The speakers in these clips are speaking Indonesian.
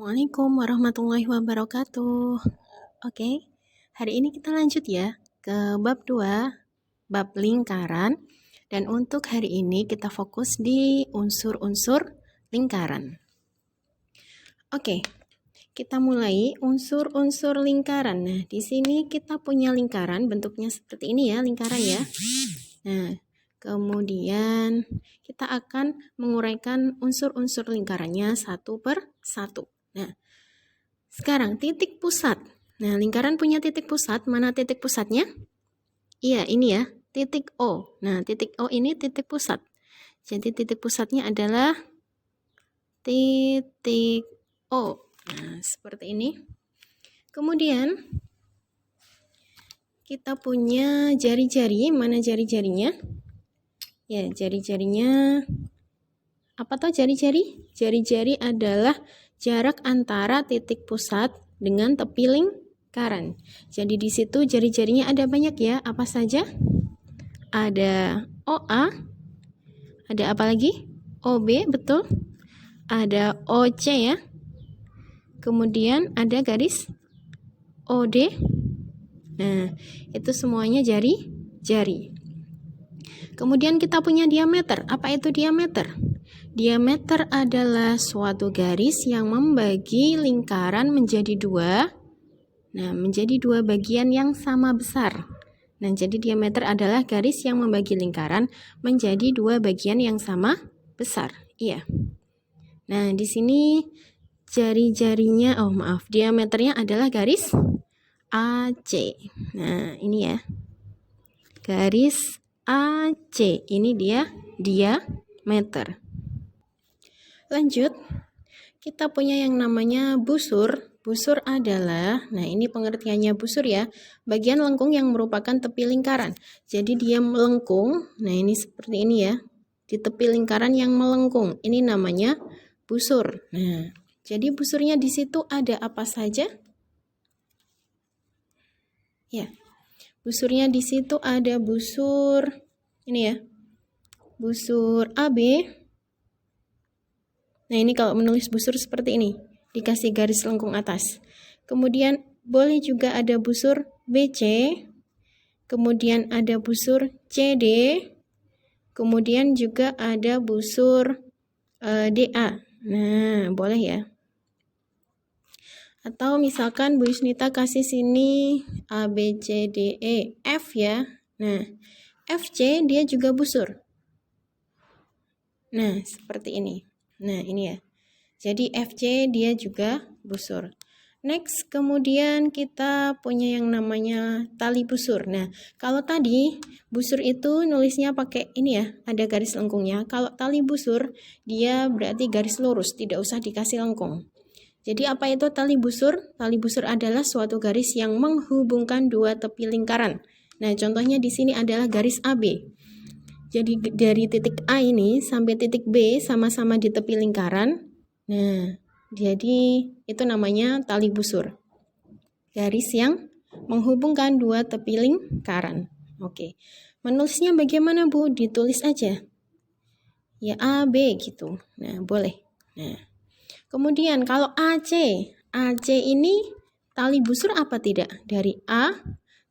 Assalamualaikum warahmatullahi wabarakatuh. Oke, hari ini kita lanjut ya ke bab 2, bab lingkaran. Dan untuk hari ini kita fokus di unsur-unsur lingkaran. Oke, kita mulai unsur-unsur lingkaran. Nah, di sini kita punya lingkaran, bentuknya seperti ini ya, lingkaran ya. Nah, kemudian kita akan menguraikan unsur-unsur lingkarannya satu per satu. Nah, sekarang titik pusat. Nah, lingkaran punya titik pusat. Mana titik pusatnya? Iya, ini ya, titik O. Nah, titik O ini titik pusat. Jadi titik pusatnya adalah titik O. Nah, seperti ini. Kemudian kita punya jari-jari. Mana jari-jarinya? Ya, jari-jarinya apa tuh jari-jari? Jari-jari adalah jarak antara titik pusat dengan tepi lingkaran. Jadi di situ jari-jarinya ada banyak ya. Apa saja? Ada OA, ada apa lagi? OB, betul. Ada OC ya. Kemudian ada garis OD. Nah, itu semuanya jari-jari. Kemudian kita punya diameter. Apa itu diameter? Diameter adalah suatu garis yang membagi lingkaran menjadi dua. Nah, menjadi dua bagian yang sama besar. Nah, jadi diameter adalah garis yang membagi lingkaran menjadi dua bagian yang sama besar. Iya. Nah, di sini jari-jarinya, diameternya adalah garis AC. Nah, ini ya. Garis AC. Ini dia diameter. Lanjut, kita punya yang namanya busur. Busur adalah, nah ini pengertiannya busur ya, bagian lengkung yang merupakan tepi lingkaran. Jadi dia melengkung, nah ini seperti ini ya, di tepi lingkaran yang melengkung. Ini namanya busur. Nah, jadi busurnya di situ ada apa saja? Ya, busurnya di situ ada busur, ini ya, busur AB. Nah, ini kalau menulis busur seperti ini, dikasih garis lengkung atas. Kemudian boleh juga ada busur BC, kemudian ada busur CD, kemudian juga ada busur DA. Nah, boleh ya. Atau misalkan Bu Yusnita kasih sini A, B, C, D, E, F ya. Nah, FC dia juga busur. Nah, seperti ini. Nah, ini ya. Jadi FC dia juga busur. Next, kemudian kita punya yang namanya tali busur. Nah, kalau tadi busur itu nulisnya pakai ini ya, ada garis lengkungnya. Kalau tali busur, dia berarti garis lurus, tidak usah dikasih lengkung. Jadi apa itu tali busur? Tali busur adalah suatu garis yang menghubungkan dua tepi lingkaran. Nah, contohnya di sini adalah garis AB. Jadi dari titik A ini sampai titik B sama-sama di tepi lingkaran. Nah, jadi itu namanya tali busur. Garis yang menghubungkan dua tepi lingkaran. Oke. Menulisnya bagaimana, Bu? Ditulis aja. Ya A, B gitu. Nah, boleh. Nah, kemudian kalau AC. AC ini tali busur apa tidak? Dari A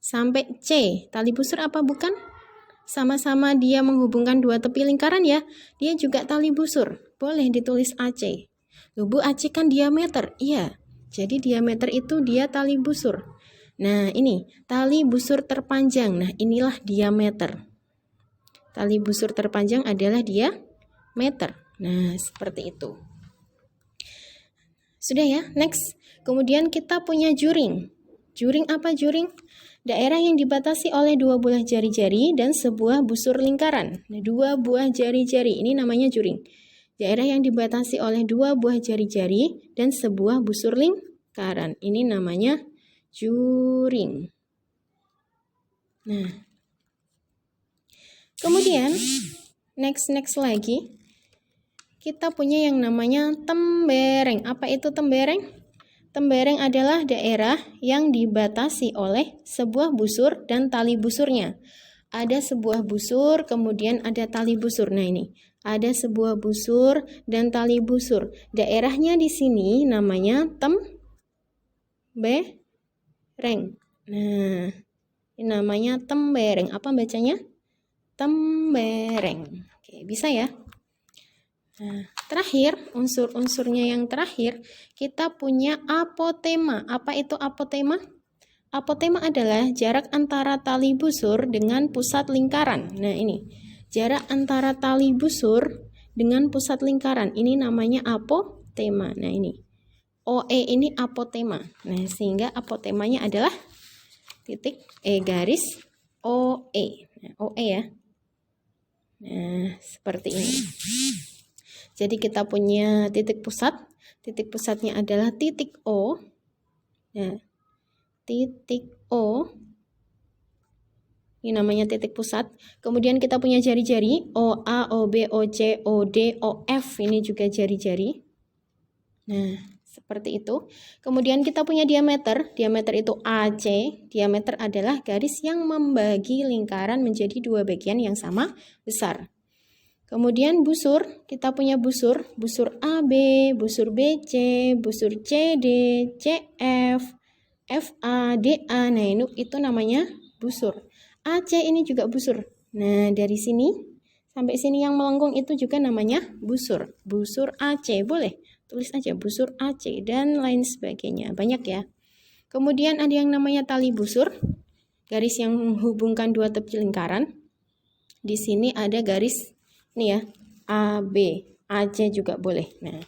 sampai C. Tali busur apa bukan? Sama-sama dia menghubungkan dua tepi lingkaran ya. Dia juga tali busur. Boleh ditulis AC. Loh, Bu, AC kan diameter. Iya. Jadi diameter itu dia tali busur. Nah, ini tali busur terpanjang. Nah, inilah diameter. Tali busur terpanjang adalah diameter. Nah, seperti itu. Sudah ya, next. Kemudian kita punya juring. Juring apa juring? Daerah yang dibatasi oleh dua buah jari-jari dan sebuah busur lingkaran. Nah, dua buah jari-jari, ini namanya juring. Daerah yang dibatasi oleh dua buah jari-jari dan sebuah busur lingkaran. Ini namanya juring. Nah, kemudian, next lagi, kita punya yang namanya tembereng. Apa itu tembereng? Tembereng adalah daerah yang dibatasi oleh sebuah busur dan tali busurnya. Ada sebuah busur, kemudian ada tali busur. Nah, ini ada sebuah busur dan tali busur. Daerahnya di sini namanya tembereng. Nah, ini namanya tembereng. Apa bacanya? Tembereng. Oke, bisa ya? Nah, terakhir, unsur-unsurnya yang terakhir, kita punya apotema. Apa itu apotema? Apotema adalah jarak antara tali busur dengan pusat lingkaran. Nah, ini. Jarak antara tali busur dengan pusat lingkaran. Ini namanya apotema. Nah, ini. OE ini apotema. Nah, sehingga apotemanya adalah titik garis OE. Nah, OE ya. Nah, seperti ini. Jadi kita punya titik pusatnya adalah titik O. Nah, titik O. Ini namanya titik pusat. Kemudian kita punya jari-jari OA, OB, OC, OD, OF. Ini juga jari-jari. Nah, seperti itu. Kemudian kita punya diameter. Diameter itu AC. Diameter adalah garis yang membagi lingkaran menjadi dua bagian yang sama besar. Kemudian busur, kita punya busur AB, busur BC, busur CD, CF, FA, DA. Nah, itu namanya busur. AC ini juga busur. Nah, dari sini sampai sini yang melengkung itu juga namanya busur. Busur AC, boleh tulis aja busur AC dan lain sebagainya. Banyak ya. Kemudian ada yang namanya tali busur, garis yang menghubungkan dua tepi lingkaran. Di sini ada garis ini ya, AB, AC juga boleh. Nah,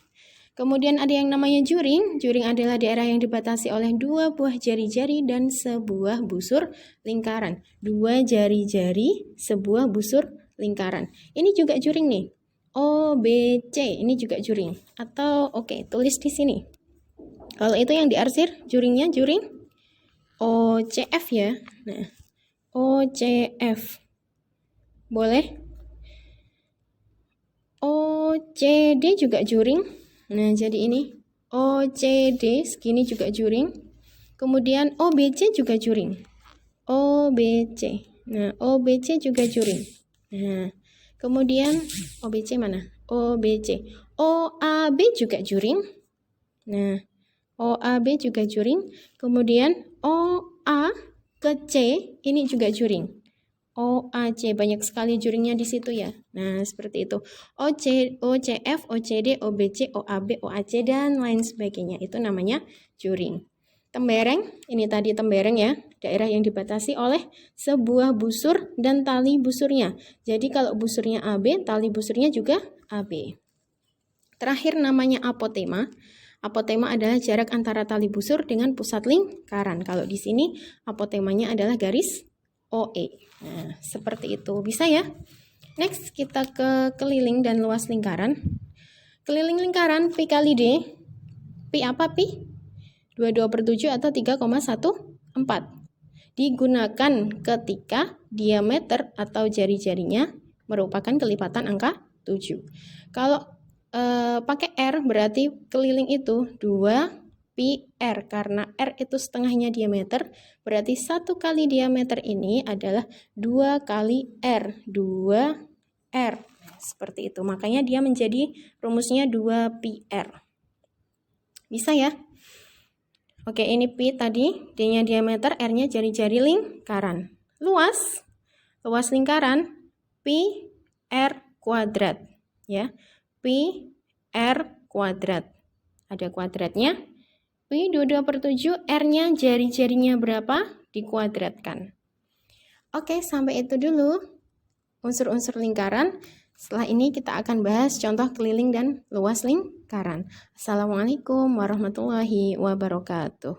kemudian ada yang namanya juring. Juring adalah daerah yang dibatasi oleh dua buah jari-jari dan sebuah busur lingkaran. Dua jari-jari, sebuah busur lingkaran. Ini juga juring nih. OBC, ini juga juring. Atau oke, tulis di sini. Kalau itu yang diarsir, juringnya juring OCF ya. Nah, OCF. Boleh. OCD juga juring. Nah, jadi ini OCD segini juga juring. Kemudian OBC juga juring. OBC. Nah, OBC juga juring. Nah, kemudian OBC mana? OBC. OAB juga juring. Nah, OAB juga juring. Kemudian OA ke C ini juga juring. OAC, banyak sekali juringnya di situ ya. Nah, seperti itu. OCF, OCD, OBC, OAB, OAC, dan lain sebagainya. Itu namanya juring. Tembereng, ini tadi tembereng ya. Daerah yang dibatasi oleh sebuah busur dan tali busurnya. Jadi kalau busurnya AB, tali busurnya juga AB. Terakhir namanya apotema. Apotema adalah jarak antara tali busur dengan pusat lingkaran. Kalau di sini apotemanya adalah garis OE. Nah, seperti itu. Bisa ya? Next, kita ke keliling dan luas lingkaran. Keliling lingkaran Pi kali D. Pi apa Pi? 22/7 atau 3,14. Digunakan ketika diameter atau jari-jarinya merupakan kelipatan angka 7. Kalau pakai R berarti keliling itu 2 pi R, karena R itu setengahnya diameter, berarti 1 kali diameter ini adalah 2 kali R, 2R. Seperti itu, makanya dia menjadi rumusnya 2 pi R. Bisa ya? Oke, ini pi tadi, D-nya diameter, R-nya jari-jari lingkaran. Luas lingkaran, pi R kuadrat. Ya, pi R kuadrat. Ada kuadratnya. Pi 22/7, R-nya jari-jarinya berapa? Dikuadratkan. Oke, sampai itu dulu unsur-unsur lingkaran. Setelah ini kita akan bahas contoh keliling dan luas lingkaran. Assalamualaikum warahmatullahi wabarakatuh.